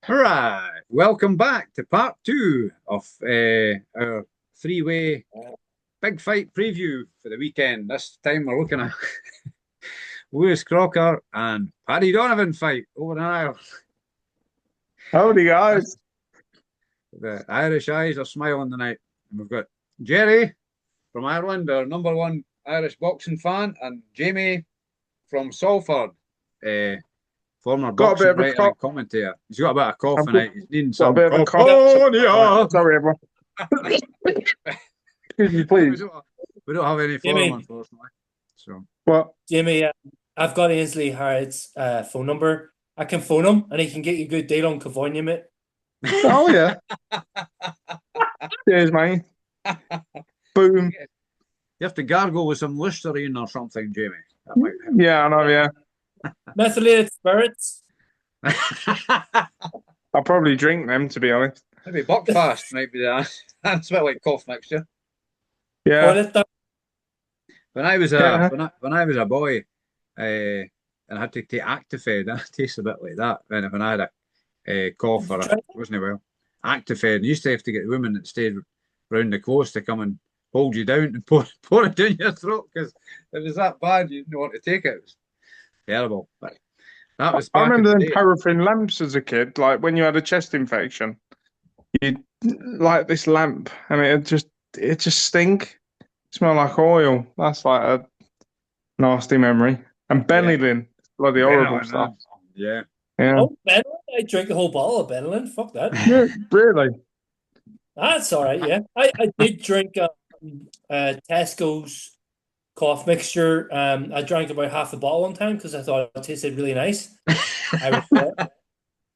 Hurrah! Welcome back to part two of our three-way big fight preview for the weekend. This time we're looking at Lewis Crocker and Paddy Donovan fight over in Ireland. Howdy, guys. The Irish eyes are smiling tonight. And we've got Gerry from Ireland, our number one Irish boxing fan, and Jamie from Salford, former Got a bit boxing of a writer and cough. commentator. He's got a bit of cough I've got tonight. He's needing got a some bit of a cough. cophonia. Sorry, everyone. Excuse me, please. We don't have any for him, Jimmy, unfortunately. So Well, Jimmy, I've got Ainsley Harrod's phone number. I can phone him and he can get you a good deal on Cavern, mate. oh yeah. Cheers, mate. Boom. you have to gargle with some Listerine or something, Jamie. That might Yeah, I know. Yeah, Methylated spirits. I'll probably drink them, to be honest. Maybe Buckfast might be the That's a bit like cough mixture. Yeah, Toilet down. When I was yeah. when I was a boy, and I had to take Actifed, it tastes a bit like that. When I had a cough or Try wasn't it well, Actifed, and you used to have to get the women that stayed round the coast to come and hold you down and pour it down your throat because it was that bad you didn't want to take it. It was terrible. But that was I back in remember the them day. paraffin lamps as a kid. Like when you had a chest infection, you'd light this lamp, and it just stink. Smell like oil. That's like a nasty memory. And Yeah. Benylin, bloody horrible Benelin, stuff. yeah. Yeah. Oh, Benylin. I drank a whole bottle of Benylin. Fuck that. Yeah, really. That's all right, yeah. I did drink Tesco's cough mixture. I drank about half the bottle one time because I thought it tasted really nice. I regret,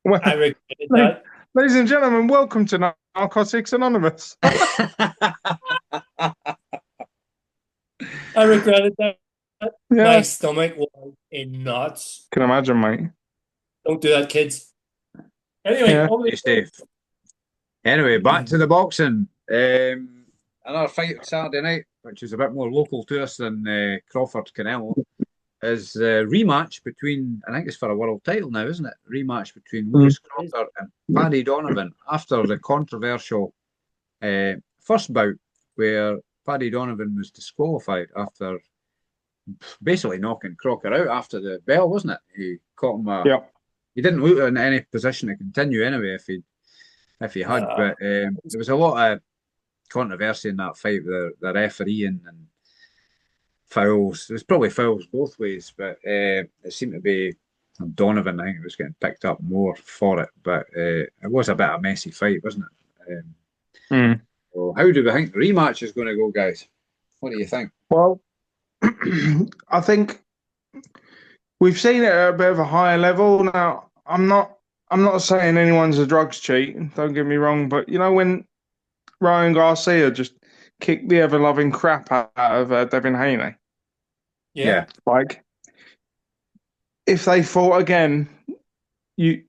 Well, I regretted la- that. ladies and gentlemen, welcome to Narcotics Anonymous. I regretted that. My Yeah, stomach was in knots. can imagine, mate. Don't do that, kids. Anyway, Yeah, on Hey, the Steve. Anyway, back to the boxing. Another fight Saturday night, which is a bit more local to us than Crawford Canelo, is a rematch between, I think it's for a world title now, isn't it? Rematch between mm, Lewis Crocker and Paddy Donovan after the controversial first bout where Paddy Donovan was disqualified after basically knocking Crocker out after the bell, wasn't it? He caught him. yeah. He didn't look in any position to continue anyway if he had. uh, But there was a lot of controversy in that fight with the refereeing and fouls. There's probably fouls both ways, but it seemed to be Donovan. I think it was getting picked up more for it, but it was a bit of a messy fight, wasn't it? Mm. So how do we think the rematch is going to go, guys? What do you think? Well, I think we've seen it at a bit of a higher level. Now, I'm not saying anyone's a drugs cheat. Don't get me wrong, but you know when Ryan Garcia just kicked the ever-loving crap out of Devin Haney, yeah. Yeah, like if they fought again, you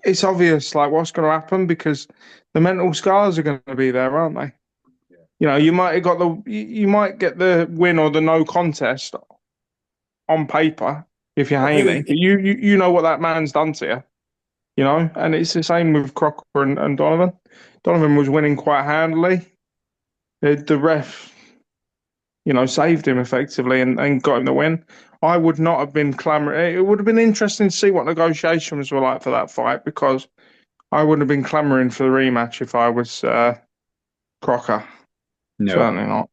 it's obvious like what's going to happen because the mental scars are going to be there, aren't they? yeah, You know, you might get the win or the no contest on paper if you're Well, who? Haney, but you know what that man's done to you, you know, and it's the same with Crocker and Donovan. Donovan was winning quite handily. The ref, you know, saved him effectively and got him the win. I would not have been clamoring. It would have been interesting to see what negotiations were like for that fight because I wouldn't have been clamoring for the rematch if I was Crocker. no. Certainly not.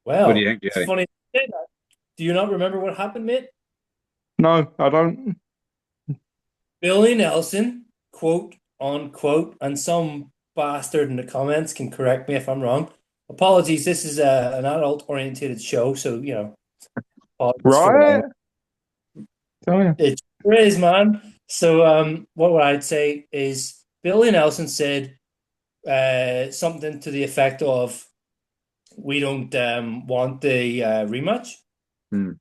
What do you Well, think, it's Jerry? funny you say that. Do you not remember what happened, mate? No, I don't. Billy Nelson, quote unquote, and some bastard in the comments can correct me if I'm wrong. Apologies, this is an adult oriented show, so apologies for the Right? language. Tell you. It sure is, man. So what would I'd say is Billy Nelson said something to the effect of we don't want the rematch. Hmm.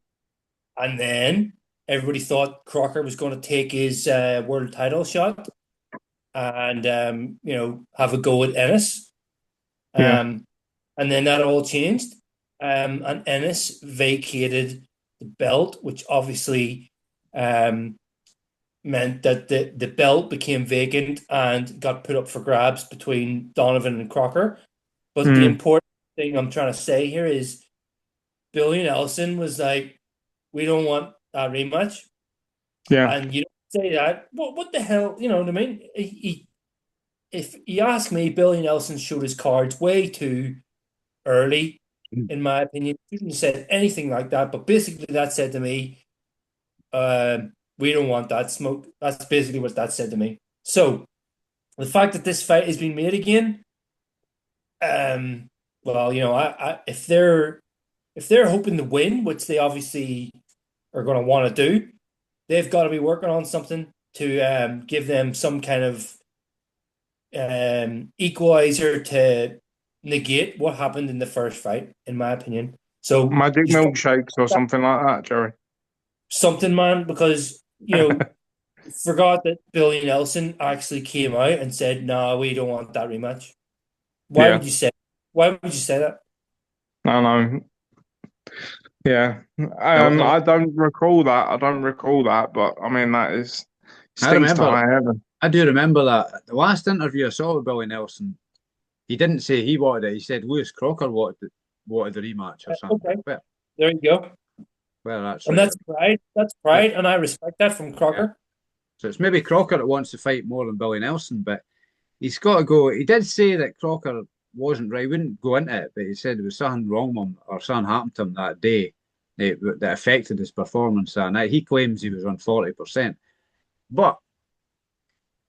And then everybody thought Crocker was going to take his world title shot and have a go at Ennis. Yeah. And then that all changed. And Ennis vacated the belt, which obviously um, meant that the belt became vacant and got put up for grabs between Donovan and Crocker. But the Mm, important thing I'm trying to say here is Billy Nelson was like, we don't want that rematch. yeah. And you don't say that. What the hell? You know what I mean? If you ask me, Billy Nelson showed his cards way too early, in my opinion. He shouldn't have said anything like that. But basically, that said to me, we don't want that smoke. That's basically what that said to me. So the fact that this fight has been made again, um, well, if they're hoping to win, which they obviously are going to want to do, they've got to be working on something to give them some kind of equalizer to negate what happened in the first fight, in my opinion. So Magic you start milkshakes or something like that, Jerry. something, man, because forgot that Billy Nelson actually came out and said, "No, we don't want that rematch." Why Yeah. would you say? Why would you say that? I know. Yeah. No, I don't recall that. I don't recall that, but I mean that is I stinks to remember. high heaven. I do remember that the last interview I saw with Billy Nelson, he didn't say he wanted it. He said Lewis Crocker wanted the rematch or something. Okay, But there you go. well, that's And right. that's pride. That's But pride, and I respect that from yeah, Crocker. so it's maybe Crocker that wants to fight more than Billy Nelson, but he's got to go. He did say that Crocker wasn't right. He wouldn't go into it, but he said there was something wrong with him or something happened to him that day that affected his performance that night. He claims he was on 40%, but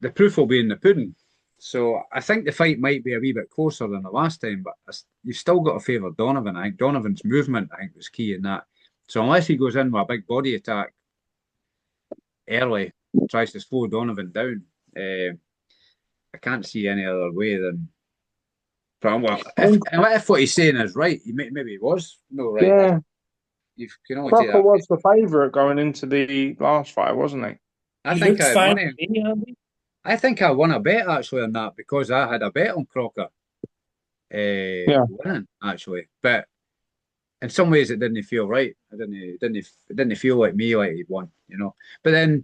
the proof will be in the pudding. So I think the fight might be a wee bit closer than the last time, but you've still got to favour Donovan. I think Donovan's movement, I think, was key in that. So unless he goes in with a big body attack early, tries to slow Donovan down, I can't see any other way than. Well, I mean, if what he's saying is right, maybe he was no right. yeah, You can only take Crocker that. was the favourite going into the last fight, wasn't he? I He think looks I had fine money. to me, Andy. I think I won a bet actually on that because I had a bet on Crocker Yeah. winning actually, but in some ways it didn't feel right. It didn't feel like me like he'd won, you know. But then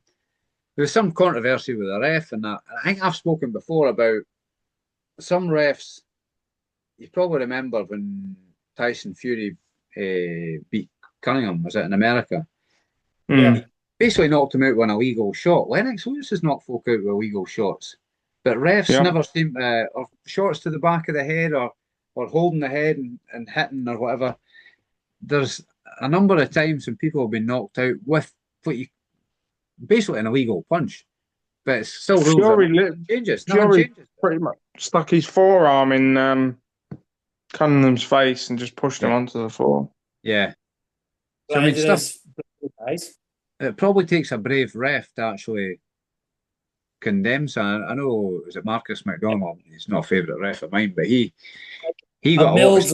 there was some controversy with the ref and that. And I think I've spoken before about some refs. You probably remember when Tyson Fury beat Cunningham, was it in America? Yeah. Mm. He basically knocked him out with an illegal shot. Lennox Lewis has knocked folk out with illegal shots, but refs Yeah. never seem or shots to the back of the head or holding the head and hitting or whatever. There's a number of times when people have been knocked out with what you basically an illegal punch, but it's still rules are Fury, nothing changes. Nothing Fury changes. pretty much stuck his forearm in Cunningham's face and just pushed him Yeah, onto the floor. yeah. So I mean, Blinded stuff. us, guys. It probably takes a brave ref to actually condemn. So I know is it Marcus McDonald? He's not a favourite ref of mine, but he A got a lot of Mills,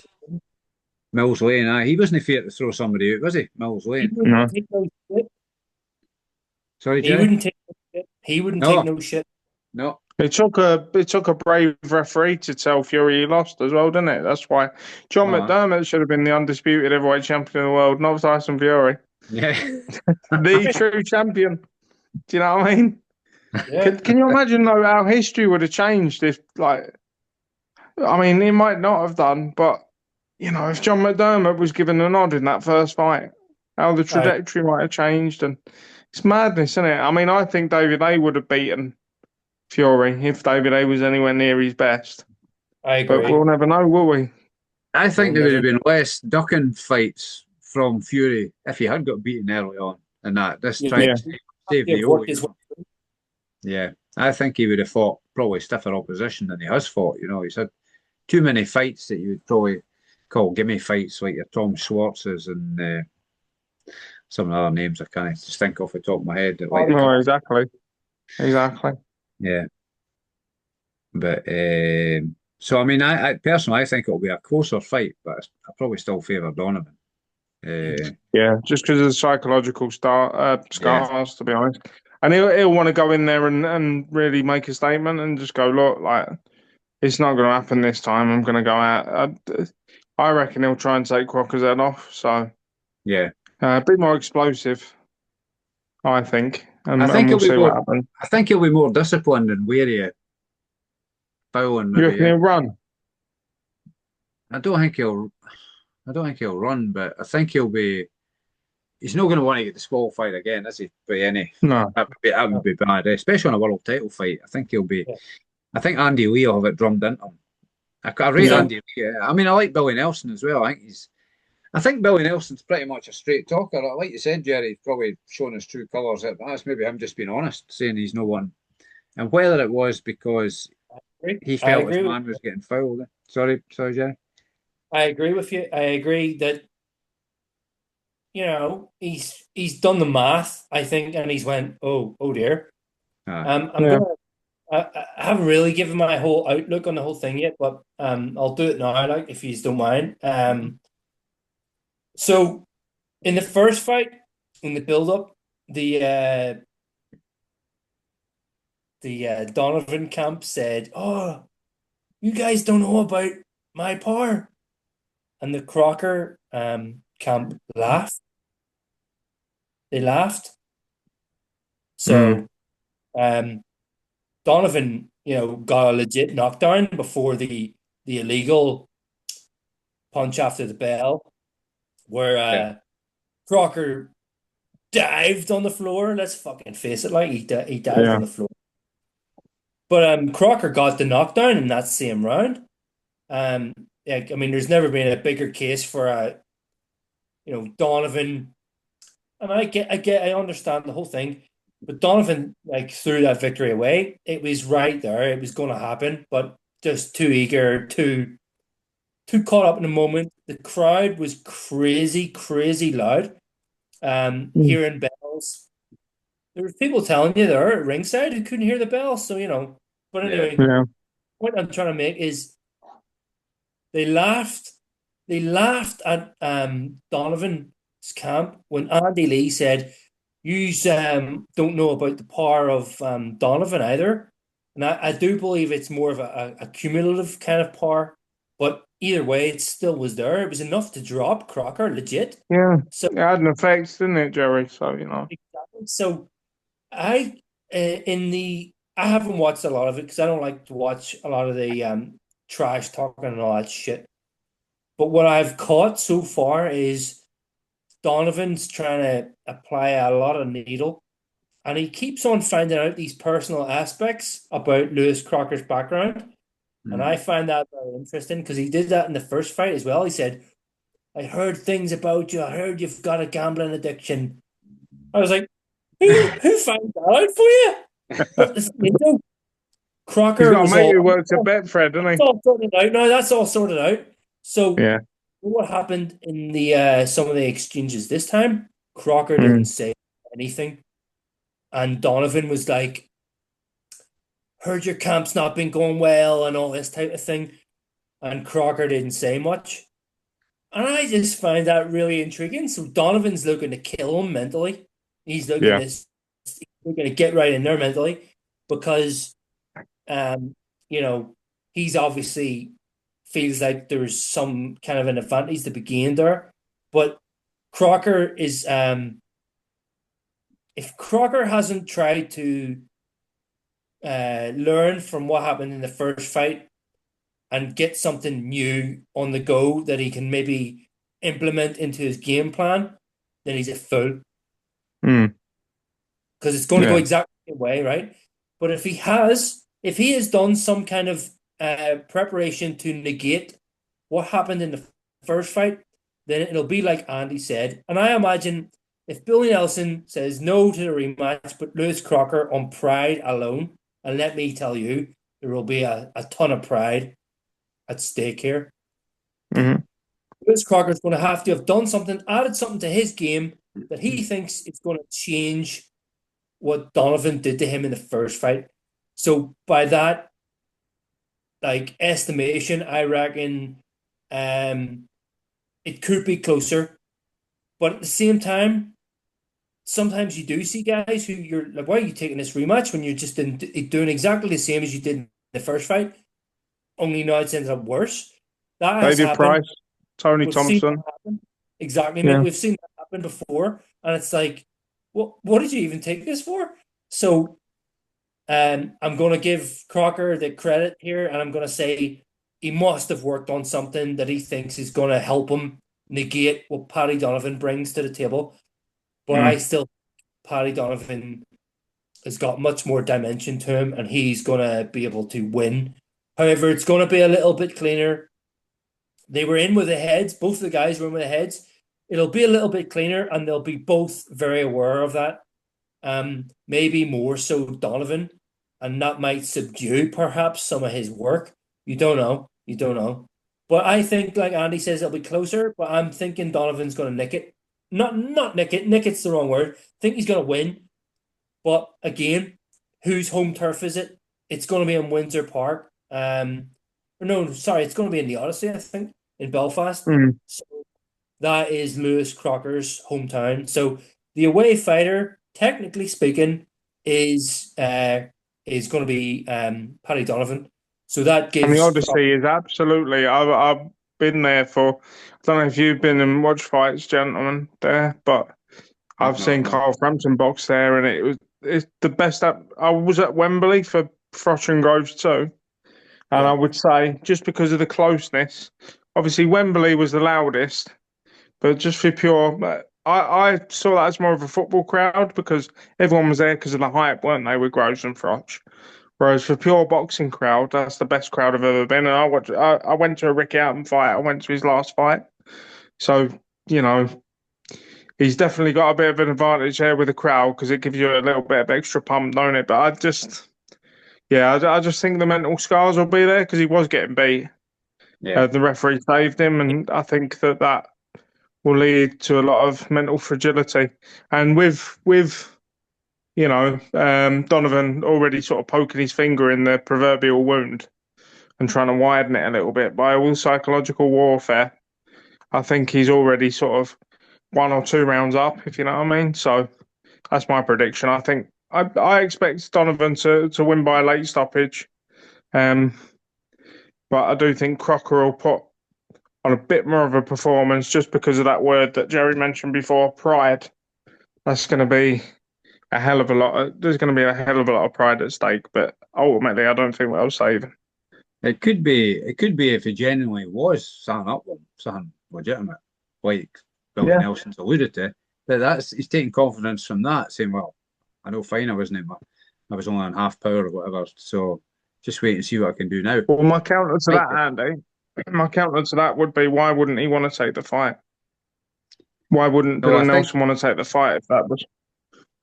Mills Lane. He wasn't fear to throw somebody out, was he? Mills he Lane. wouldn't No, take no shit. Sorry, He Jerry. wouldn't take no shit. He wouldn't take No, no shit. no. it took a brave referee to tell Fury he lost as well, didn't it? That's why John Uh, McDermott should have been the undisputed heavyweight champion of the world, not Tyson Fury, yeah. the true champion. Do you know what I mean? Yeah. Can you imagine though how history would have changed if like I mean it might not have done, but if John McDermott was given a nod in that first fight, how the I trajectory might have changed and it's madness, isn't it? I mean, I think David A would have beaten Fury if David A was anywhere near his best. I But we'll agree. never know, will we? I We'll think there would have never been less ducking fights from Fury if he had got beaten early on and that. This yeah, trying to save he the have O, worked his way. Yeah. I think he would have fought probably stiffer opposition than he has fought. He's had too many fights that you would probably call gimme fights like your Tom Schwartz's and some other names I can't just think off the top of my head that like to come. No, exactly. Exactly. Yeah. But so I mean, I personally I think it'll be a closer fight, but I probably still favour Donovan. Yeah, just because of the psychological Yeah, scars, to be honest. And he'll want to go in there and really make a statement and just go, look, like, it's not going to happen this time. I'm going to go out. I reckon he'll try and take Crocker's head off. So yeah. a bit more explosive. I think, I and think we'll he'll be see what more. happens. I think he'll be more disciplined and wary of fouling. You Maybe reckon he'll run? I don't think he'll. I don't think he'll run, but I think he'll be. He's not going to want to get disqualified again, is he? By any. No. That would be bad, especially on a world title fight. I think he'll be. Yeah. I think Andy Lee will have it drummed into him. I rate Yeah. Andy Lee. Yeah. I mean, I like Billy Nelson as well. I think Billy Nelson's pretty much a straight talker. Like you said, Gerry, he's probably shown his true colours. That's maybe him just being honest, saying he's no one. And whether it was because he I felt his agree with man was getting fouled. Sorry, Gerry. I agree with you. I agree that he's done the math, I think, and he's went, oh dear. Ah, I'm Yeah. gonna. I haven't really given my whole outlook on the whole thing yet, but I'll do it now, like if you don't mind. So in the first fight, in the build-up, the uh, the Donovan camp said, "Oh, you guys don't know about my power," and the Crocker camp laughed. They laughed. Mm. So Donovan, got a legit knockdown before the illegal punch after the bell, where yeah, Crocker dived on the floor. Let's fucking face it, like he dived Yeah. on the floor. But Crocker got the knockdown in that same round. Um, I mean, there's never been a bigger case for Donovan, and I understand the whole thing, but Donovan like threw that victory away. It was right there. It was going to happen, but just too eager, too caught up in the moment. The crowd was crazy, crazy loud. Mm. Hearing bells. There were people telling you there at ringside who couldn't hear the bells. So, but yeah, anyway, Yeah. what I'm trying to make is they laughed. They laughed at Donovan's camp when Andy Lee said, "You don't know about the power of Donovan either." And I do believe it's more of a cumulative kind of power. But either way, it still was there. It was enough to drop Crocker, legit. Yeah. So, It had an effect, didn't it, Jerry? So, exactly. So I I haven't watched a lot of it because I don't like to watch a lot of the trash talking and all that shit. But what I've caught so far is Donovan's trying to apply a lot of needle, and he keeps on finding out these personal aspects about Lewis Crocker's background. And I mm, find that very interesting because he did that in the first fight as well. He said, "I heard things about you. I heard you've got a gambling addiction." I was like, "Who found that out for you?" But he's Crocker got a was mate all, who works at Betfred, that's doesn't all sorted out now. That's all sorted out. he? So Yeah. what happened in the some of the exchanges this time? Crocker didn't Mm. say anything, and Donovan was like, "Heard your camp's not been going well," and all this type of thing. And Crocker didn't say much, and I just find that really intriguing. So Donovan's looking to kill him mentally. He's Yeah. looking to get right in there mentally because Um, you know, he's obviously feels like there's some kind of an advantage to be gained there. But Crocker is if Crocker hasn't tried to learn from what happened in the first fight and get something new on the go that he can maybe implement into his game plan, then he's a fool. Mm. Because it's going to go Yeah. exactly the way, right? But if he has done some kind of preparation to negate what happened in the first fight, then it'll be like Andy said. And I imagine if Billy Nelson says no to the rematch, but Lewis Crocker on pride alone, and let me tell you, there will be a ton of pride at stake here. Hmm. Lewis Crocker's going to have to have done something, added something to his game that he thinks is going to change what Donovan did to him in the first fight. So by that like estimation, I reckon it could be closer. But at the same time, sometimes you do see guys who you're like, why are you taking this rematch when you're just doing exactly the same as you did in the first fight, only now it's ended up worse. That has David happened. Price, Tony We've seen Thompson. that happen. Exactly, mate. Yeah. We've seen that happen before. And it's like, what did you even take this for? So I'm going to give Crocker the credit here, and I'm going to say he must have worked on something that he thinks is going to help him negate what Paddy Donovan brings to the table. But I still, Paddy Donovan has got much more dimension to him, and he's going to be able to win. However, it's going to be a little bit cleaner. They were in with the heads. Both of the guys were in with the heads. It'll be a little bit cleaner, and they'll be both very aware of that. Maybe more so Donovan, and that might subdue perhaps some of his work. You don't know. You don't know. But I think, like Andy says, it'll be closer. But I'm thinking Donovan's going to nick it. Not nick it. Nick it's the wrong word. I think he's going to win. But again, whose home turf is it? It's going to be in Windsor Park. No, sorry, it's going to be in the Odyssey, I think, in Belfast. So that is Lewis Crocker's hometown. So the away fighter, technically speaking, is going to be Paddy Donovan. So that gives. And the Odyssey is absolutely. I've been there for. I don't know if you've been and watched fights, gentlemen, there, but I've seen Carl Frampton box there, and it's the best. I was at Wembley for Frosh and Groves too, and I would say just because of the closeness. Obviously, Wembley was the loudest, but just for pure. I saw that as more of a football crowd because everyone was there because of the hype, weren't they, with Groves and Frosh? Whereas for pure boxing crowd, that's the best crowd I've ever been. And I went to a Ricky Hatton fight. I went to his last fight. So, he's definitely got a bit of an advantage there with the crowd because it gives you a little bit of extra pump, don't it? But I just think the mental scars will be there because he was getting beat. Yeah. The referee saved him, and I think that will lead to a lot of mental fragility. And with Donovan already sort of poking his finger in the proverbial wound and trying to widen it a little bit by all psychological warfare, I think he's already sort of 1 or 2 rounds up, if you know what I mean. So that's my prediction. I think I expect Donovan to win by a late stoppage. But I do think Crocker will put on a bit more of a performance just because of that word that Gerry mentioned before, pride. That's going to be a hell of a lot. There's going to be a hell of a lot of pride at stake, but ultimately, I don't think that'll save him. It could be if he genuinely was something legitimate, like Billy Nelson's alluded to. But he's taking confidence from that, saying, "Well, I know fine, I wasn't in I was only on half power or whatever. So just wait and see what I can do now." Well, my counter to that, Andy, my counter to that would be, why wouldn't he want to take the fight? Why wouldn't Billy Nelson want to take the fight if that was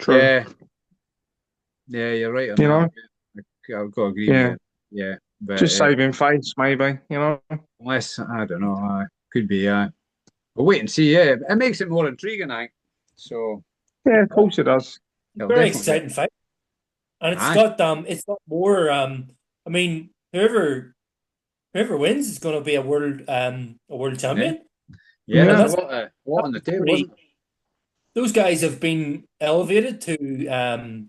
true? Yeah, you're right on that. I've got to agree with you. Yeah, but just saving face, maybe. Unless I don't know, could be. We'll wait and see. Yeah, it makes it more intriguing, I think. So yeah, of course it does. Very exciting fight, and it's got more. I mean, whoever wins is going to be a world champion. Yeah, there's a lot on the table. Those guys have been elevated to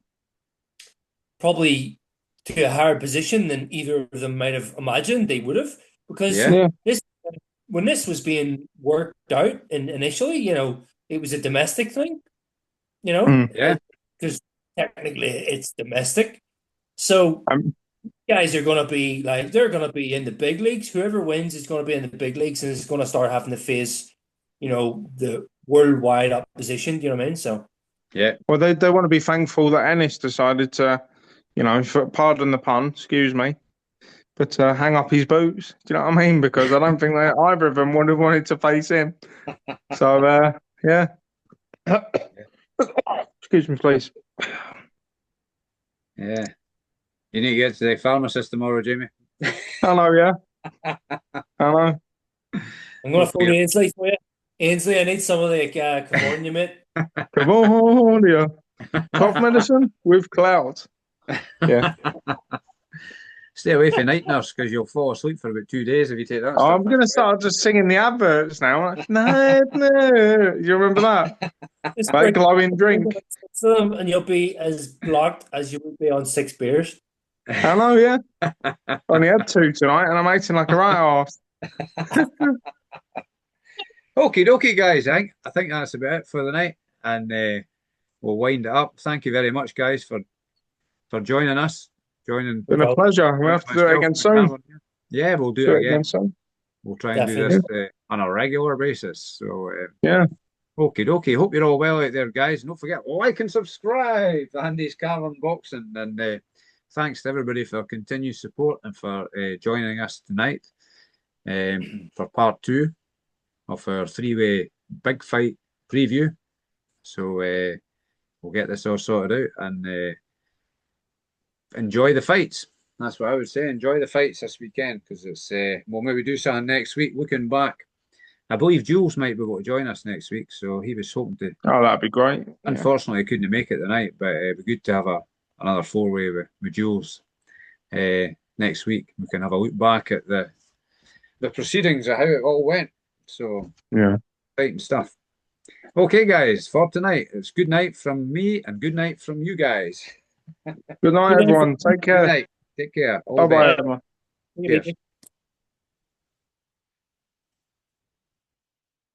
probably to a higher position than either of them might have imagined they would have. Because when this was being worked out initially, it was a domestic thing, because technically it's domestic. So guys are going to be they're going to be in the big leagues. Whoever wins is going to be in the big leagues and is going to start having to face, the worldwide opposition. Do you know what I mean? So, yeah. Well, they want to be thankful that Ennis decided to, pardon the pun, excuse me, but hang up his boots. Do you know what I mean? Because I don't think either of them would have wanted to face him. So, yeah. Excuse me, please. Yeah. You need to get to the pharmacist tomorrow, Jamie. Hello, yeah. Hello. I'm going to phone Ainsley for you. Ainsley, I need some of the Cavern, mate. Cavern, cough medicine with clouds. Yeah. Stay away from night nurse because you'll fall asleep for about 2 days if you take that. I'm going to start just singing the adverts now. No. You remember that? That glowing drink. And you'll be as blocked as you would be on 6 beers. Hello, yeah. Only had 2 tonight and I'm acting like a right arse. Okay, guys. I think that's about it for the night. And we'll wind it up. Thank you very much, guys, for joining us. Been a pleasure. We'll have to do it again soon. Yeah, we'll do it again soon. We'll try and do this on a regular basis. So yeah. Okie dokie. Hope you're all well out there, guys. And don't forget, like and subscribe to Andy's Cavern Boxing. And thanks to everybody for continued support and for joining us tonight for part 2 of our 3-way big fight preview. So we'll get this all sorted out and enjoy the fights. That's what I would say. Enjoy the fights this weekend because it's we'll maybe do something next week. Looking back, I believe Jules might be able to join us next week, so he was hoping to. Oh, that'd be great. Unfortunately, he couldn't make it tonight, but it'd be good to have another 4-way with Jules next week. We can have a look back at the proceedings of how it all went. So yeah, exciting stuff. Okay, guys, for tonight, it's good night from me and good night from you guys. Good night, everyone. Take care. Good night. Take care. Bye-bye, everyone. Cheers.